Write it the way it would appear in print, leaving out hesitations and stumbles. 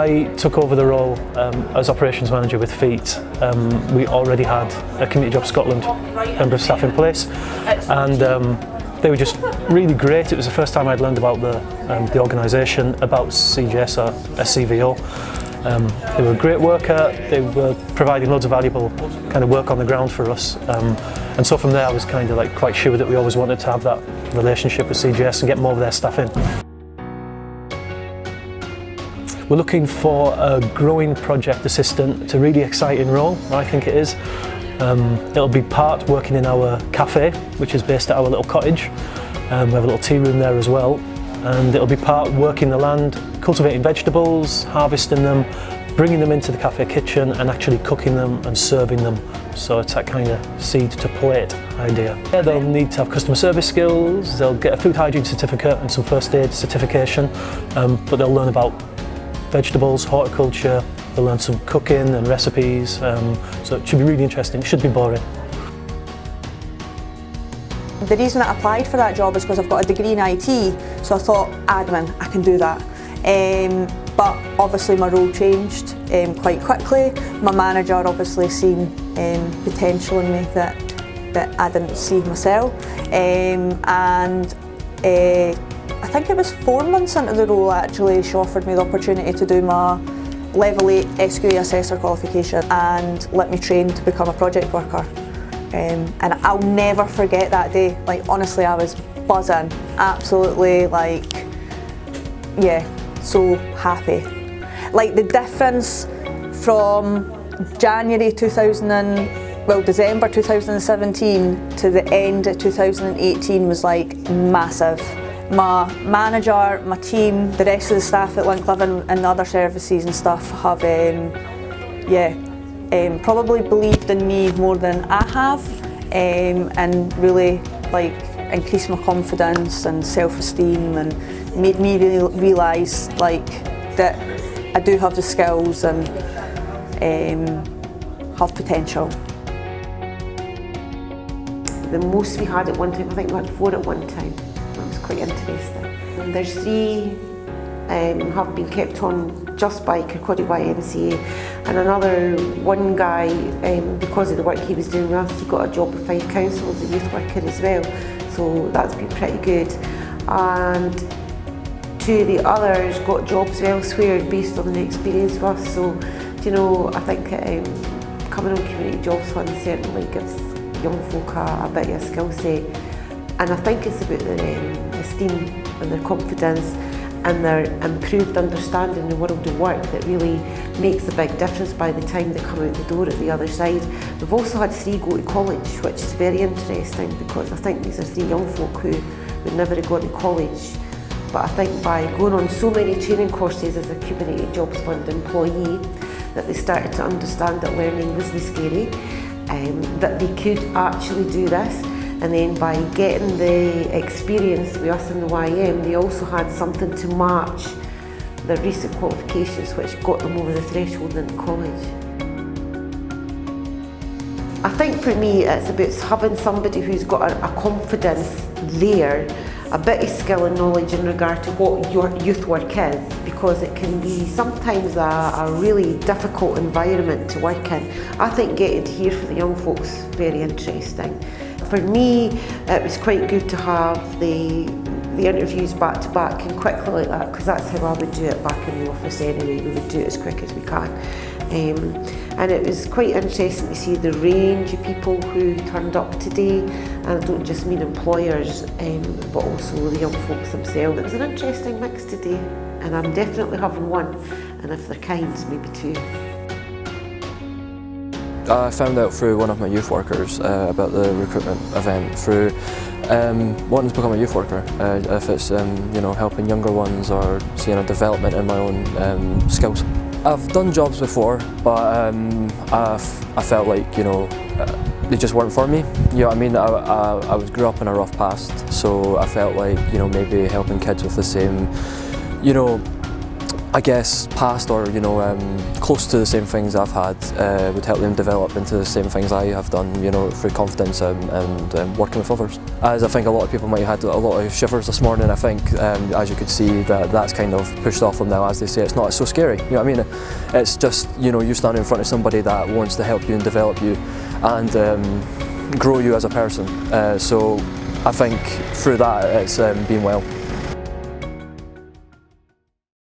I took over the role as operations manager with Feet, we already had a Community Jobs Scotland member of staff in place, and they were just really great. It was the first time I'd learned about the organisation, about CJS or SCVO. They were a great worker, they were providing loads of valuable kind of work on the ground for us, and so from there I was kind of like quite sure that we always wanted to have that relationship with CJS and get more of their staff in. We're looking for a growing project assistant. It's a really exciting role, I think it is. It'll be part working in our cafe, which is based at our little cottage. We have a little tea room there as well. And it'll be part working the land, cultivating vegetables, harvesting them, bringing them into the cafe kitchen and actually cooking them and serving them. So it's that kind of seed to plate idea. Yeah, they'll need to have customer service skills, they'll get a food hygiene certificate and some first aid certification, but they'll learn about vegetables, horticulture, they'll learn some cooking and recipes, so it should be really interesting, it should be boring. The reason I applied for that job is because I've got a degree in IT, so I thought, admin, I can do that. But obviously my role changed quite quickly. My manager obviously seen potential in me that I didn't see myself. I think it was 4 months into the role actually, she offered me the opportunity to do my level 8 SQA assessor qualification and let me train to become a project worker. And I'll never forget that day. Like honestly, I was buzzing, absolutely like, yeah, so happy. Like the difference from December 2017 to the end of 2018 was like massive. My manager, my team, the rest of the staff at Linkleven and other services and stuff have, probably believed in me more than I have, and really like increased my confidence and self-esteem and made me really realise like that I do have the skills and have potential. The most we had at one time, I think we had 4 at one time. That was quite interesting. And there's 3 have been kept on just by Kirkcaldy YMCA, and another 1 guy, because of the work he was doing with us, he got a job with Fife Council as a youth worker as well, so that's been pretty good. And 2 of the others got jobs elsewhere based on the experience with us, so you know, I think coming on Community Jobs Fund certainly gives young folk a bit of a skill set, and I think it's about their esteem and their confidence and their improved understanding of the world of work that really makes a big difference by the time they come out the door at the other side. We've also had 3 go to college, which is very interesting because I think these are 3 young folk who would never have gone to college. But I think by going on so many training courses as a Community Jobs Fund employee, that they started to understand that learning wasn't scary, that they could actually do this. And then by getting the experience with us in the YM, they also had something to match their recent qualifications, which got them over the threshold into college. I think for me it's about having somebody who's got a confidence there, a bit of skill and knowledge in regard to what your youth work is, because it can be sometimes a really difficult environment to work in. I think getting to hear from the young folks is very interesting. For me, it was quite good to have the interviews back to back and quickly like that, because that's how I would do it back in the office anyway. We would do it as quick as we can. And it was quite interesting to see the range of people who turned up today, and I don't just mean employers, but also the young folks themselves. It was an interesting mix today, and I'm definitely having one, and if they're kind, maybe 2. I found out through one of my youth workers about the recruitment event through wanting to become a youth worker, if it's you know, helping younger ones or seeing a development in my own skills. I've done jobs before, but I felt like, you know, they just weren't for me. You know what I mean? I grew up in a rough past, so I felt like, you know, maybe helping kids with the same, you know, I guess past or close to the same things I've had would help them develop into the same things I have done, through confidence and working with others. As I think a lot of people might have had a lot of shivers this morning, I think as you could see that's kind of pushed off them now. As they say, it's not so scary, you know what I mean? It's just, you standing in front of somebody that wants to help you and develop you and grow you as a person. So I think through that it's been well.